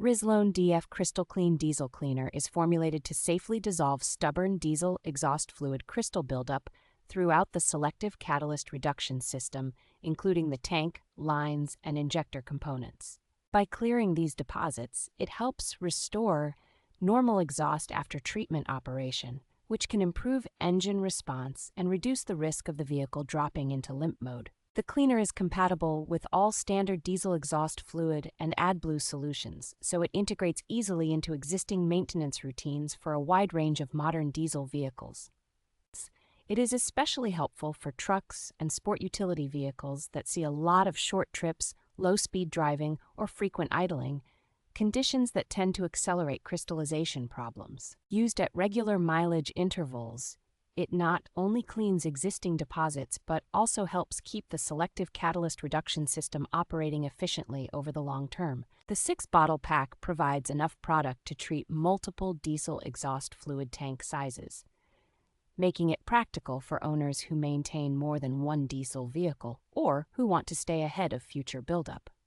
Rislone DEF Crystal Clean Diesel Cleaner is formulated to safely dissolve stubborn diesel exhaust fluid crystal buildup throughout the selective catalyst reduction system, including the tank, lines, and injector components. By clearing these deposits, it helps restore normal exhaust after treatment operation, which can improve engine response and reduce the risk of the vehicle dropping into limp mode. The cleaner is compatible with all standard diesel exhaust fluid and AdBlue solutions, so it integrates easily into existing maintenance routines for a wide range of modern diesel vehicles. It is especially helpful for trucks and sport utility vehicles that see a lot of short trips, low-speed driving, or frequent idling, conditions that tend to accelerate crystallization problems. Used at regular mileage intervals, it not only cleans existing deposits but also helps keep the selective catalyst reduction system operating efficiently over the long term. The 6-bottle pack provides enough product to treat multiple diesel exhaust fluid tank sizes, making it practical for owners who maintain more than one diesel vehicle or who want to stay ahead of future buildup.